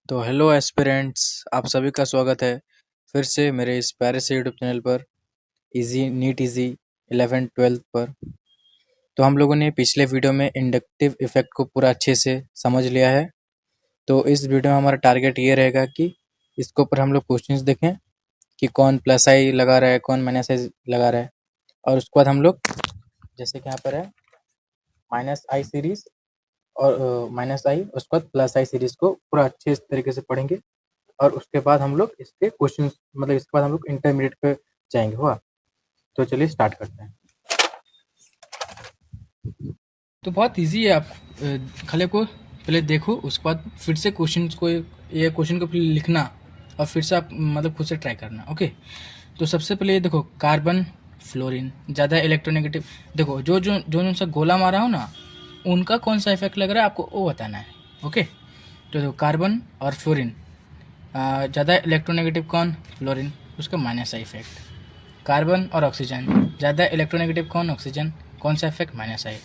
तो hello aspirants, आप सभी का स्वागत है फिर से मेरे इस प्यारे से यूट्यूब चैनल पर easy NEET easy 11th 12th पर। तो हम लोगों ने पिछले वीडियो में इंडक्टिव इफेक्ट को पूरा अच्छे से समझ लिया है। तो इस वीडियो में हमारा टारगेट ये रहेगा कि इसके ऊपर हम लोग क्वेश्चंस देखें कि कौन प्लस आई लगा रहा है, कौन माइनस आई लगा रहा है। और उसके बाद हम लोग जैसे कि यहाँ पर है माइनस आई सीरीज और माइनस आई, उसके बाद प्लस आई सीरीज को पूरा अच्छे तरीके से पढ़ेंगे। और उसके बाद हम लोग इसके क्वेश्चन मतलब इसके बाद हम लोग इंटरमीडिएट पे जाएंगे। हुआ, तो चलिए स्टार्ट करते हैं। तो बहुत इजी है। आप खाली को पहले देखो, उसके बाद फिर से क्वेश्चन को ये क्वेश्चन को लिखना और फिर से आप मतलब खुद से ट्राई करना। ओके, तो सबसे पहले ये देखो, कार्बन फ्लोरीन ज़्यादा इलेक्ट्रोनेगेटिव। देखो जो जो जो जो सा गोला मारा हो ना, उनका कौन सा इफेक्ट लग रहा है आपको वो बताना है। ओके, तो देखो कार्बन और फ्लोरीन ज़्यादा इलेक्ट्रोनेगेटिव कौन? फ्लोरीन, उसका माइनस आई इफेक्ट। कार्बन और ऑक्सीजन ज़्यादा इलेक्ट्रोनेगेटिव कौन? ऑक्सीजन, कौन सा इफेक्ट? माइनस आई।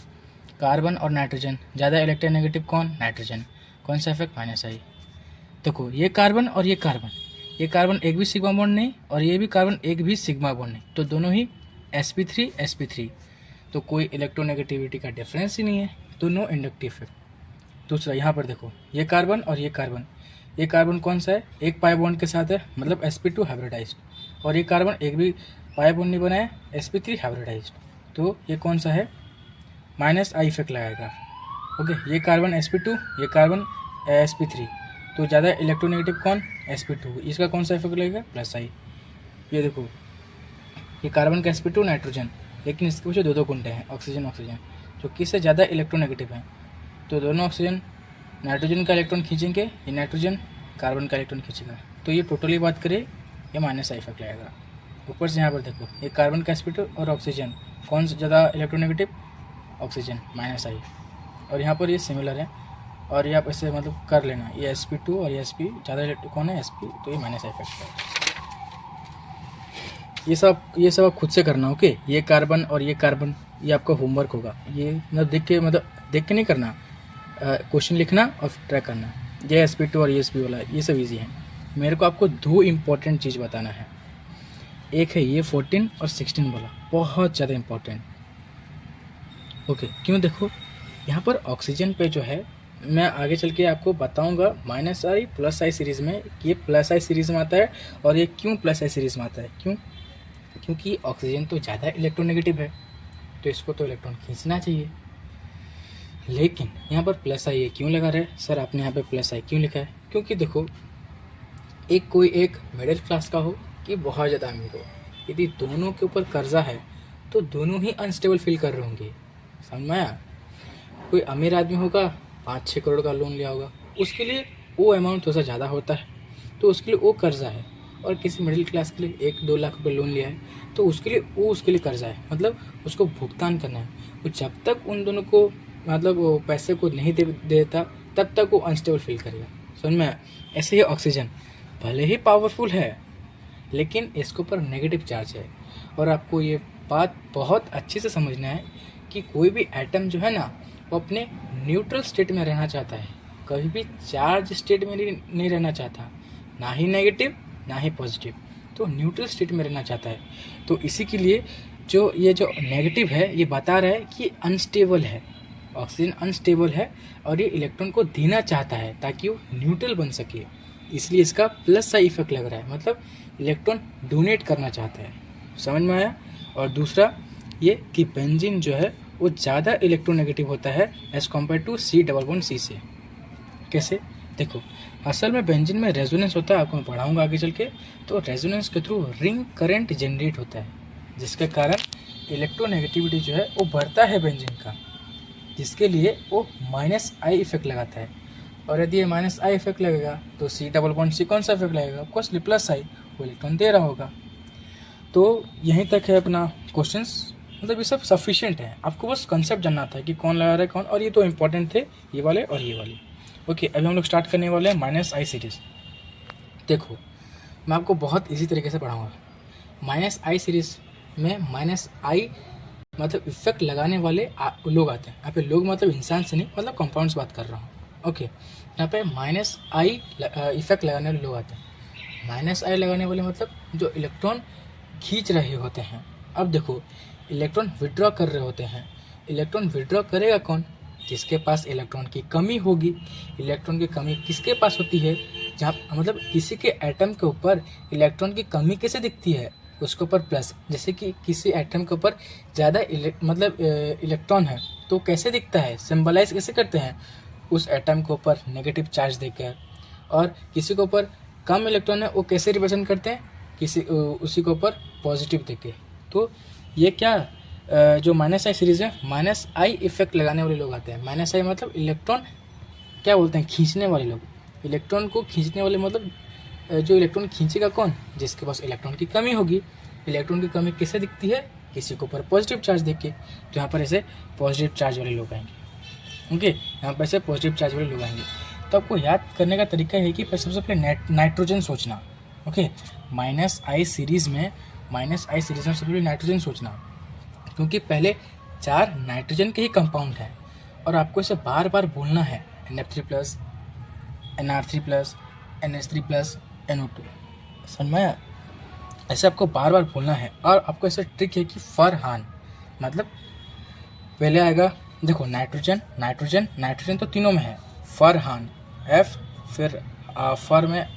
कार्बन और नाइट्रोजन ज़्यादा इलेक्ट्रोनेगेटिव कौन? नाइट्रोजन, कौन सा इफेक्ट? माइनस आई। देखो ये कार्बन और ये कार्बन एक भी सिग्मा बॉन्ड नहीं और ये भी कार्बन एक भी सिग्मा बॉन्ड नहीं, तो दोनों ही sp3 तो कोई इलेक्ट्रोनेगेटिविटी का डिफरेंस ही नहीं है, तो नो इंडक्टिव इफेक्ट। दूसरा यहाँ पर देखो, ये कार्बन और ये कार्बन कौन सा है? एक पाई बॉन्ड के साथ है, मतलब sp2 हाइब्रिडाइज्ड। और ये कार्बन एक भी पाई बॉन्ड नहीं बनाया, sp3 हाइब्रिडाइज्ड, तो ये कौन सा है? माइनस आई इफेक्ट लगाएगा। ओके, ये कार्बन sp2, ये कार्बन sp3, तो ज़्यादा इलेक्ट्रोनेगेटिव कौन? sp2, इसका कौन सा इफेक्ट लगेगा? प्लस आई। ये देखो, ये कार्बन का sp2 नाइट्रोजन, लेकिन इसके पीछे दो कुंडे हैं, ऑक्सीजन ऑक्सीजन, जो किससे ज़्यादा इलेक्ट्रोनेगेटिव हैं, तो दोनों ऑक्सीजन नाइट्रोजन का इलेक्ट्रॉन खींचेंगे, ये नाइट्रोजन कार्बन का इलेक्ट्रॉन खींचेगा, तो ये टोटली बात करें ये माइनस आई इफेक्ट लगेगा। ऊपर से यहाँ पर देखो, ये कार्बन का sp2 और ऑक्सीजन, कौन सा ज़्यादा इलेक्ट्रोनेगेटिव? ऑक्सीजन, माइनस आई। और यहाँ पर ये सिमिलर है, और ये आप ऐसे मतलब कर लेना, ये sp2 और ये sp ज़्यादा कौन है? sp, तो ये माइनस आई इफेक्ट है। ये सब आप खुद से करना। ओके, ये कार्बन और ये कार्बन, ये आपका होमवर्क होगा। ये मतलब देख के नहीं करना, क्वेश्चन लिखना और ट्राई करना। ये sp2 और ये sp वाला, ये सब इजी है। मेरे को आपको दो इम्पोर्टेंट चीज़ बताना है। एक है ये 14 और 16 वाला, बहुत ज़्यादा इम्पोर्टेंट। ओके, क्यों? देखो यहाँ पर ऑक्सीजन पे जो है, मैं आगे चल के आपको बताऊंगा माइनस आई प्लस आई सीरीज़ में, ये प्लस आई सीरीज़ में आता है। और ये क्यों प्लस आई सीरीज़ में आता है? क्यों? क्योंकि ऑक्सीजन तो ज़्यादा इलेक्ट्रोनेगेटिव है, तो इसको तो इलेक्ट्रॉन खींचना चाहिए। लेकिन यहाँ पर प्लस आई क्यों लगा रहे हैं सर? आपने यहाँ पे प्लस आई क्यों लिखा है? क्योंकि देखो, कोई एक मिडिल क्लास का हो कि बहुत ज़्यादा अमीर हो, यदि दोनों के ऊपर कर्जा है तो दोनों ही अनस्टेबल फील कर रहे होंगे। समझ में आया? कोई अमीर आदमी होगा, 5-6 करोड़ का लोन लिया होगा, उसके लिए वो अमाउंट थोड़ा सा ज़्यादा होता है, तो उसके लिए वो कर्जा है। और किसी मिडिल क्लास के लिए 1-2 लाख रुपये लोन लिया है, तो उसके लिए कर्जा है, मतलब उसको भुगतान करना है। वो जब तक उन दोनों को मतलब वो पैसे को नहीं देता, तब तक वो अनस्टेबल फील करेगा। समझ में? ऐसे ही ऑक्सीजन भले ही पावरफुल है, लेकिन इसके ऊपर नेगेटिव चार्ज है। और आपको ये बात बहुत अच्छे से समझना है कि कोई भी एटम जो है ना, वो अपने न्यूट्रल स्टेट में रहना चाहता है, कभी भी चार्ज स्टेट में नहीं रहना चाहता, ना ही नेगेटिव ना ही पॉजिटिव, तो न्यूट्रल स्टेट में रहना चाहता है। तो इसी के लिए जो नेगेटिव है, ये बता रहा है कि अनस्टेबल है, ऑक्सीजन अनस्टेबल है, और ये इलेक्ट्रॉन को देना चाहता है ताकि वो न्यूट्रल बन सके, इसलिए इसका प्लस साइड इफेक्ट लग रहा है, मतलब इलेक्ट्रॉन डोनेट करना चाहता है। समझ में आया? और दूसरा ये कि बेंजीन जो है वो ज़्यादा इलेक्ट्रोनेगेटिव होता है एज़ कम्पेयर टू C++C से। कैसे? देखो, असल में बेंजीन में रेजोनेंस होता है, आपको मैं पढ़ाऊँगा आगे चल के। तो रेजोनेंस के थ्रू रिंग करंट जनरेट होता है, जिसके कारण इलेक्ट्रोनेगेटिविटी जो है वो बढ़ता है बेंजीन का, जिसके लिए वो माइनस आई इफेक्ट लगाता है। और यदि ये माइनस आई इफेक्ट लगेगा तो C++C कौन सा इफेक्ट लगेगा? ऑफकोर्स प्लस आई, वो इलेक्ट्रॉन दे रहा होगा। तो यहीं तक है अपना क्वेश्चंस, मतलब ये सब सफिशिएंट है, आपको बस कंसेप्ट जानना था कि कौन लगा रहा है कौन, और ये तो इंपॉर्टेंट थे, ये वाले और ये वाले। ओके, अभी हम लोग स्टार्ट करने वाले हैं माइनस आई सीरीज़। देखो, मैं आपको बहुत ईजी तरीके से पढ़ाऊँगा। माइनस आई सीरीज़ में माइनस आई मतलब इफेक्ट लगाने वाले लोग आते हैं। यहाँ पे लोग मतलब इंसान से नहीं, मतलब कंपाउंड्स बात कर रहा हूँ। ओके, यहाँ पे माइनस आई इफेक्ट लगाने वाले लोग आते हैं। माइनस आई लगाने वाले मतलब जो इलेक्ट्रॉन खींच रहे होते हैं। अब देखो, इलेक्ट्रॉन विड्रॉ कर रहे होते हैं। इलेक्ट्रॉन विड्रॉ करेगा कौन? जिसके पास इलेक्ट्रॉन की कमी होगी। इलेक्ट्रॉन की कमी किसके पास होती है? जहाँ मतलब किसी के एटम के ऊपर इलेक्ट्रॉन की कमी कैसे दिखती है? उसके ऊपर प्लस। जैसे कि किसी एटम के ऊपर ज़्यादा इलेक्ट्रॉन है तो कैसे दिखता है, सिंबलाइज कैसे करते हैं? उस एटम के ऊपर नेगेटिव चार्ज देकर। और किसी के ऊपर कम इलेक्ट्रॉन है वो कैसे रिप्रेजेंट करते हैं? उसी के ऊपर पॉजिटिव देके। तो ये क्या जो माइनस आई सीरीज़ है, माइनस आई इफेक्ट लगाने वाले लोग आते हैं। माइनस आई मतलब इलेक्ट्रॉन क्या बोलते हैं, खींचने वाले लोग। इलेक्ट्रॉन को खींचने वाले मतलब जो इलेक्ट्रॉन खींचेगा कौन? जिसके पास इलेक्ट्रॉन की कमी होगी। इलेक्ट्रॉन की कमी कैसे दिखती है? किसी के ऊपर पॉजिटिव चार्ज देख के। तो यहाँ पर ऐसे पॉजिटिव चार्ज वाले लोग आएंगे। ओके, यहाँ पर ऐसे पॉजिटिव चार्ज वाले लोग आएंगे। तो आपको याद करने का तरीका है कि सबसे पहले नाइट्रोजन सोचना। ओके, माइनस आई सीरीज़ में सबसे पहले नाइट्रोजन सोचना, क्योंकि पहले 4 नाइट्रोजन के ही कंपाउंड हैं और आपको इसे बार बार बोलना है। NF3+, NR3+, NH3+, NO2। समझ में आया? ऐसे आपको बार बार बोलना है। और आपको ऐसा ट्रिक है कि फरहान मतलब पहले आएगा, देखो नाइट्रोजन तो तीनों में है। फरहान F, फिर फर में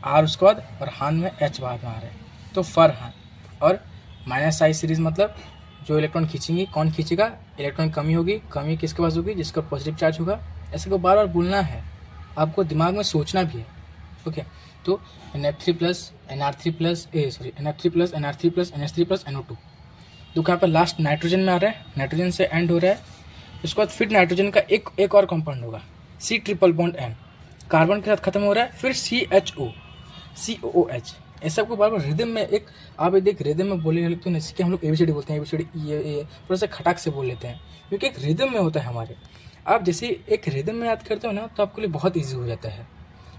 R उसके बाद, और हान में H बाद में आ रहा है, तो फरहान। और माइनस आई सीरीज़ मतलब जो इलेक्ट्रॉन खींचेंगी, कौन खींचेगा? इलेक्ट्रॉन कमी होगी। कमी किसके पास होगी? जिसका पॉजिटिव चार्ज होगा। ऐसे को बार बार बोलना है, आपको दिमाग में सोचना भी है। ओके, तो NF3+, NR3+, NF3+, NR3+, NH3+, NO2। तो यहाँ पर लास्ट नाइट्रोजन में आ रहा है, नाइट्रोजन से एंड हो रहा है। उसके बाद फिर नाइट्रोजन का एक और कंपाउंड होगा, C�BN, कार्बन के साथ खत्म हो रहा है। फिर CHO, COOH। ऐसा आपको बार बार रिदम में आप एक रिदम में बोले तो जैसे कि हम लोग ABCD बोलते हैं, ABCD ये थोड़ा सा खटाक से बोल लेते हैं, क्योंकि एक रिदम में होता है हमारे। आप जैसे एक रिदम में याद करते हो ना, तो आपके लिए बहुत ईजी हो जाता है।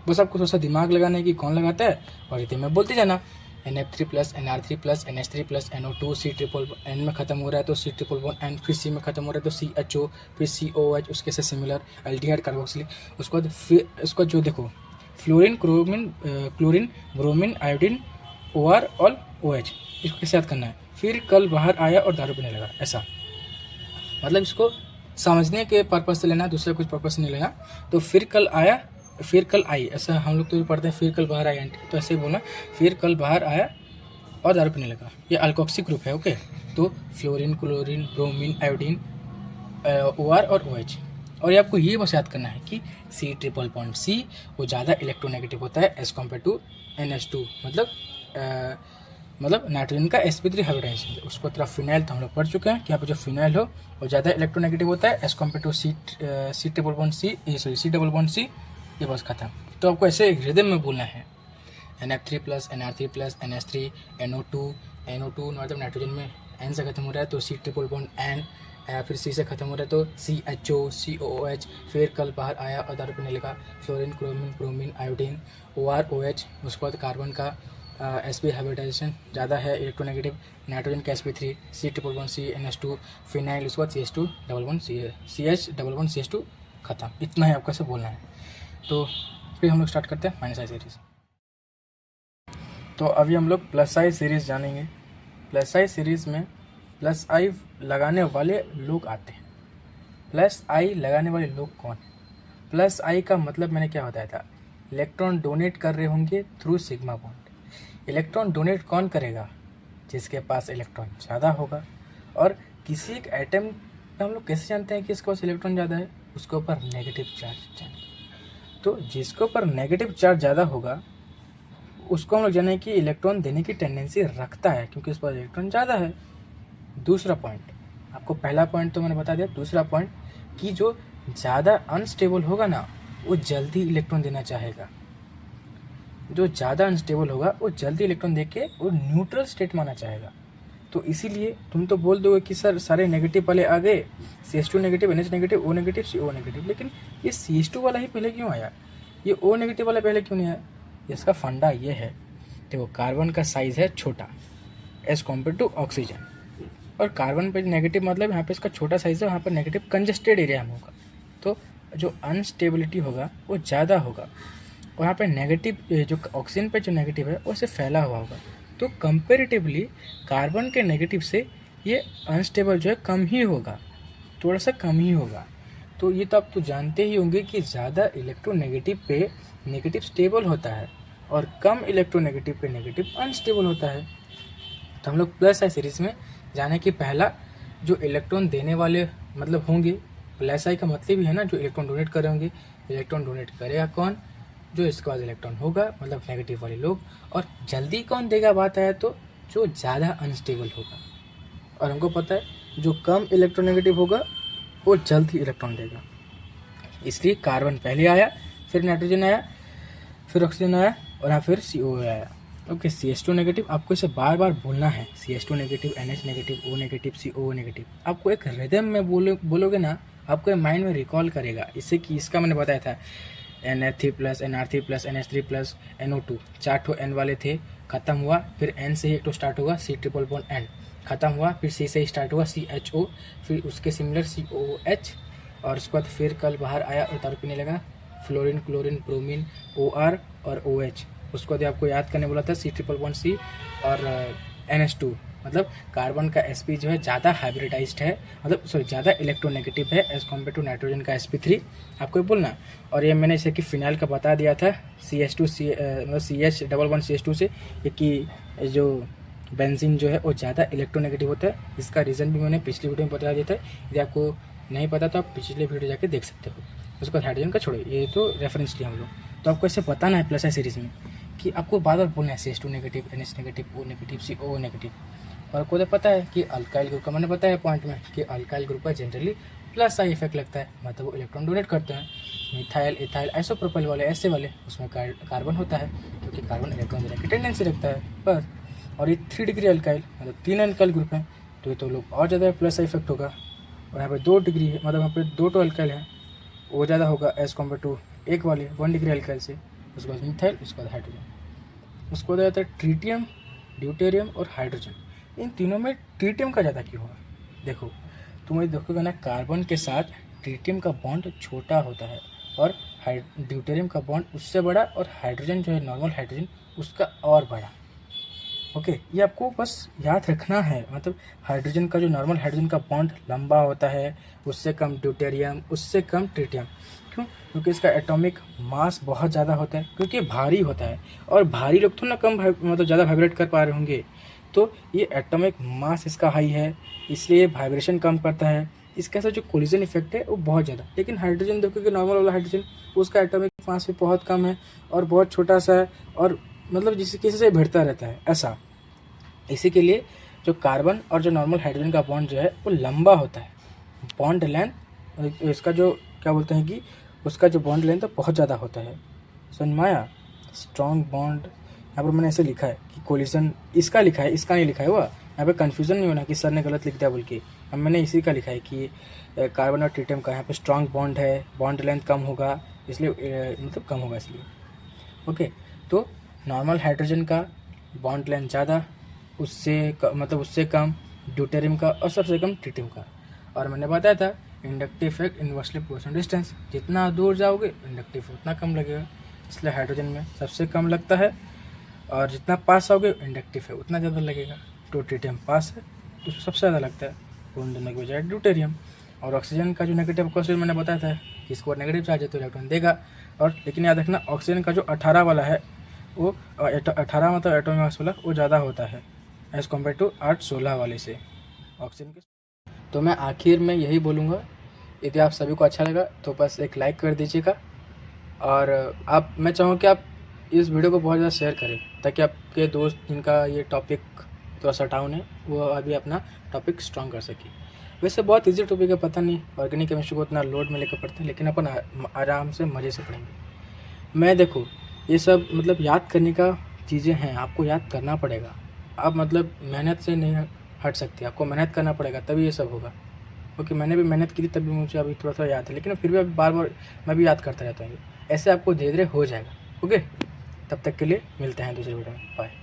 बस आपको थोड़ा सा दिमाग लगाना है कि कौन लगाता है, और रिदम में बोलते जाना। NF3+, NR3+, NH3+, NO2, C�BN में खत्म हो रहा है तो C�BN, फिर C में खत्म हो रहा है तो CHO, फिर COH, उसके से सिमिलर एल्डिहाइड कार्बोक्सिलिक। उसके बाद फिर उसका जो देखो, fluorine, chlorine, bromine, iodine, OR और OH, इसको कैसे याद करना है? फिर कल बाहर आया और दारू पीने लगा। ऐसा मतलब इसको समझने के पर्पज़ से लेना, दूसरा कुछ पर्पज़ से नहीं लेना। तो फिर कल आया, फिर कल आई, ऐसा हम लोग तो पढ़ते हैं, फिर कल बाहर आया, तो ऐसे ही बोलना, फिर कल बाहर आया और दारू पीने लगा। ये अल्कोक्सी ग्रुप है। ओके, तो fluorine, chlorine, bromine, iodine, OR और OH। और ये आपको ये बस याद करना है कि C�BC वो ज़्यादा इलेक्ट्रोनेगेटिव होता है एज़ कम्पेयर टू NH2, मतलब नाइट्रोजन का sp3 हाइब्रिडाइजेशन। उसको तरफ फिनाइल तो हम लोग पढ़ चुके हैं कि यहाँ पे जो फिनाइल हो वो ज़्यादा इलेक्ट्रोनेगेटिव होता है एज़ कम्पेयर टू C�BC। ये बस खत्म। तो आपको ऐसे रिदम में बोलना है, NF3+, NR3+, NH3, NO2 मतलब नाइट्रोजन में N से खत्म हो रहा है तो C�BN, फिर C से खत्म हो रहा है तो CHO, COOH, फिर कल बाहर आया और दारू पीने लगा, fluorine, chlorine, bromine, iodine, OR, OH। उसके बाद कार्बन का sp हाइब्रिडाइजेशन ज़्यादा है, इलेक्ट्रोनेगेटिव, नाइट्रोजन का sp3, C�BC, NH2, फिनाइल, उसके बाद CH2 खत्म। इतना है आपको ऐसे बोलना है। तो फिर हम लोग स्टार्ट करते हैं माइनस आई सीरीज़। तो अभी हम लोग प्लस आई सीरीज़ जानेंगे। प्लस आई सीरीज़ में प्लस आई लगाने वाले लोग आते हैं। प्लस आई लगाने वाले लोग कौन? प्लस आई का मतलब मैंने क्या बताया था, इलेक्ट्रॉन डोनेट कर रहे होंगे through sigma bond. Electron donate कौन करेगा? जिसके पास इलेक्ट्रॉन ज़्यादा होगा। और किसी एक एटम में हम लोग कैसे जानते हैं कि इसके पास इलेक्ट्रॉन ज़्यादा है? उसके ऊपर नेगेटिव चार्ज। तो जिसके ऊपर नेगेटिव चार्ज ज़्यादा होगा उसको हम लोग जाने कि इलेक्ट्रॉन देने की टेंडेंसी रखता है, क्योंकि उस पर इलेक्ट्रॉन ज़्यादा है। दूसरा पॉइंट, आपको पहला पॉइंट तो मैंने बता दिया, दूसरा पॉइंट कि जो ज़्यादा अनस्टेबल होगा ना वो जल्दी इलेक्ट्रॉन देना चाहेगा। जो ज़्यादा अनस्टेबल होगा वो जल्दी इलेक्ट्रॉन दे के वो न्यूट्रल स्टेट माना चाहेगा। तो इसीलिए तुम तो बोल दोगे कि सर सारे नेगेटिव वाले आ गए, CH2 negative, NH negative, O negative, CO negative, लेकिन ये CH2 वाला ही पहले क्यों आया, ये O नेगेटिव वाला पहले क्यों नहीं आया? इसका फंडा ये है, देखो कार्बन का साइज़ है छोटा एज़ कम्पेयर टू ऑक्सीजन, और कार्बन पे नेगेटिव मतलब यहाँ पे इसका छोटा साइज़ है, वहाँ पर नेगेटिव कंजस्टेड एरिया में होगा। तो जो अनस्टेबिलिटी होगा वो ज़्यादा होगा। वहाँ पे नेगेटिव जो ऑक्सीजन पे जो नेगेटिव है वो सिर्फ फैला हुआ होगा। तो कंपेरेटिवली कार्बन के नेगेटिव से ये अनस्टेबल जो है कम ही होगा, थोड़ा सा कम ही होगा। तो ये तो आप तो जानते ही होंगे कि ज़्यादा इलेक्ट्रोनेगेटिव पे नेगेटिव स्टेबल होता है और कम इलेक्ट्रोनेगेटिव पे नेगेटिव अनस्टेबल होता है। तो हम लोग प्लस आई सीरीज में जाने कि पहला जो इलेक्ट्रॉन देने वाले मतलब होंगे, प्लस आई का मतलब ही है ना जो इलेक्ट्रॉन डोनेट कर रहे होंगे। इलेक्ट्रॉन डोनेट करेगा कौन? जो इसके पास इलेक्ट्रॉन होगा, मतलब नेगेटिव वाले लोग। और जल्दी कौन देगा बात आया तो जो ज़्यादा अनस्टेबल होगा। और हमको पता है जो कम इलेक्ट्रोनेगेटिव होगा वो जल्द ही इलेक्ट्रॉन देगा। इसलिए कार्बन पहले आया, फिर नाइट्रोजन आया, फिर ऑक्सीजन आया और यहाँ फिर CO आया। ओके, CH2 नेगेटिव, आपको इसे बार बार बोलना है। CH2 negative, NH negative, O negative, CO negative. आपको एक रिदम में बोलोगे ना, आपको माइंड में रिकॉल करेगा। इससे कि इसका मैंने बताया था Na3 plus, Nr3 plus, NH3 plus, NO2, 4 ठो N वाले थे, ख़त्म हुआ। फिर N से ही एक तो स्टार्ट होगा, C ट्रिपल बॉन्ड N, ख़त्म हुआ। फिर C से ही स्टार्ट हुआ, CHO, फिर उसके सिमिलर COOH, और उसके बाद फिर कल बाहर आया और दारू पीने लगा, फ्लोरीन, क्लोरीन, ब्रोमीन, OR और OH। उसको बाद आपको याद करने बोला था C ट्रिपल बॉन्ड C और NH2। मतलब कार्बन का sp जो है ज़्यादा हाइब्रिडाइज्ड है, मतलब सॉरी ज़्यादा इलेक्ट्रोनेगेटिव है एज़ कम्पेयर टू नाइट्रोजन का sp3, आपको ये बोलना। और ये मैंने जैसे कि फिनाइल का बता दिया था, CH2 मतलब CH डबल बॉन्ड CH2 से, कि जो बेंजीन जो है वो ज़्यादा इलेक्ट्रोनेगेटिव होता है। इसका रीज़न भी मैंने पिछली वीडियो में बता दिया था। यदि आपको नहीं पता तो आप पिछले वीडियो जाके देख सकते हो। उसके बाद हाइड्रोजन का छोड़ो, ये तो रेफरेंस लिया हम लोग। तो आपको ऐसे बताना है प्लस आई सीरीज़ में कि आपको बार बार बोलना है CH2 negative, NH negative, O negative, CO negative. और आपको तो पता है कि अल्काइल ग्रुप का, मैंने बताया पॉइंट में कि अल्काइल ग्रुप का जनरली प्लस आई इफेक्ट लगता है, मतलब वो इलेक्ट्रॉन डोनेट करते हैं। मिथाइल, इथाइल, आइसोप्रोपाइल वाले ऐसे वाले उसमें कार्बन होता है, क्योंकि कार्बन इलेक्ट्रॉन देने की टेंडेंसी रखता है बस। और ये 3 डिग्री अल्काइल, मतलब 3 अल्काइल ग्रुप है, तो ये तो लोग और ज़्यादा प्लस आई इफेक्ट होगा। और यहाँ पे 2 डिग्री है, मतलब यहाँ पे 2 तो अल्काइल है, वो ज़्यादा होगा एज़ कम्पेयर टू एक वाले 1 डिग्री अल्काइल से। उसके बाद मिथाइल, उसके बाद हाइड्रोजन। उसके बाद आता है ट्रीटियम, ड्यूटेरियम और हाइड्रोजन। इन तीनों में ट्रीटियम का ज़्यादा क्यों हुआ? देखो, तुम ये देखोगे ना, कार्बन के साथ ट्रीटियम का बॉन्ड छोटा होता है और ड्यूटेरियम का बॉन्ड उससे बड़ा, और हाइड्रोजन जो है नॉर्मल हाइड्रोजन उसका और बड़ा। ओके, ये आपको बस याद रखना है। मतलब हाइड्रोजन का जो नॉर्मल हाइड्रोजन का बॉन्ड लंबा होता है, उससे कम ड्यूटेरियम, उससे कम ट्रीटियम। क्यों? क्योंकि इसका एटॉमिक मास बहुत ज़्यादा होता है, क्योंकि भारी होता है। और भारी लोग तो ना कम मतलब ज़्यादा वाइब्रेट कर पा रहे होंगे, तो ये एटॉमिक मास इसका हाई है, इसलिए वाइब्रेशन कम करता है। इसका ऐसा जो कोलिजन इफेक्ट है वो बहुत ज़्यादा। लेकिन हाइड्रोजन देखो कि नॉर्मल वाला हाइड्रोजन, उसका एटॉमिक मास भी बहुत कम है और बहुत छोटा सा है, और मतलब जिससे किसी से भिड़ता रहता है ऐसा। इसी के लिए जो कार्बन और जो नॉर्मल हाइड्रोजन का बॉन्ड जो है वो लंबा होता है। बॉन्ड लेंथ, इसका जो क्या बोलते हैं कि उसका जो बॉन्ड लेंथ तो बहुत ज़्यादा होता है। समझ में आया? स्ट्रॉन्ग बॉन्ड यहाँ पर मैंने ऐसे लिखा है कि कोलिजन इसका लिखा है, इसका नहीं लिखा है हुआ। यहाँ पे कन्फ्यूज़न नहीं होना कि सर ने गलत लिख दिया बोल के। अब मैंने इसी का लिखा है कि कार्बन और ट्रीटियम का यहाँ पे स्ट्रॉन्ग बॉन्ड है, बॉन्ड लेंथ कम होगा, इसलिए मतलब कम होगा इसलिए। ओके, तो नॉर्मल हाइड्रोजन का बॉन्ड लेंथ ज़्यादा, मतलब उससे कम ड्यूटेरियम का, और सबसे कम ट्रीटियम का। और मैंने बताया था inductive effect inversely proportional distance, जितना दूर जाओगे इंडक्टिव उतना कम लगेगा, इसलिए हाइड्रोजन में सबसे कम लगता है। और जितना पास आओगे इंडक्टिव है उतना ज़्यादा लगेगा। तो ट्रीटियम पास है तो सबसे ज़्यादा लगता है, उन दोनों की बजाय ड्यूटेरियम। और ऑक्सीजन का जो नेगेटिव क्वेश्चन मैंने बताया था कि इसको नेगेटिव चार्ज है तो इलेक्ट्रॉन देगा। और लेकिन याद रखना, ऑक्सीजन का जो 18 वाला है वो 18 मतलब एटॉमिक मास वाला वो ज़्यादा होता है एज़ कम्पेयर टू 8-16 वाले से ऑक्सीजन के। तो मैं आखिर में यही बोलूँगा, यदि आप सभी को अच्छा लगा तो बस एक लाइक कर दीजिएगा। और मैं चाहूँ कि आप इस वीडियो को बहुत ज़्यादा शेयर करें, ताकि आपके दोस्त जिनका ये टॉपिक थोड़ा सा डाउन है वो अभी अपना टॉपिक स्ट्रॉन्ग कर सके। वैसे बहुत इजी टॉपिक है, पता नहीं ऑर्गेनिक केमिस्ट्री को उतना लोड में लेकर पढ़ते हैं, लेकिन अपन आराम से मज़े से पढ़ेंगे। मैं देखो, ये सब मतलब याद करने का चीज़ें हैं, आपको याद करना पड़ेगा। आप मतलब मेहनत से नहीं हट सकते, आपको मेहनत करना पड़ेगा तभी ये सब होगा। क्योंकि मैंने भी मेहनत की थी तभी मुझे अभी थोड़ा थोड़ा याद है, लेकिन फिर भी अभी बार बार मैं भी याद करता रहता हूँ। ऐसे आपको धीरे धीरे हो जाएगा। ओके, तब तक के लिए मिलते हैं दूसरे वीडियो में। बाय।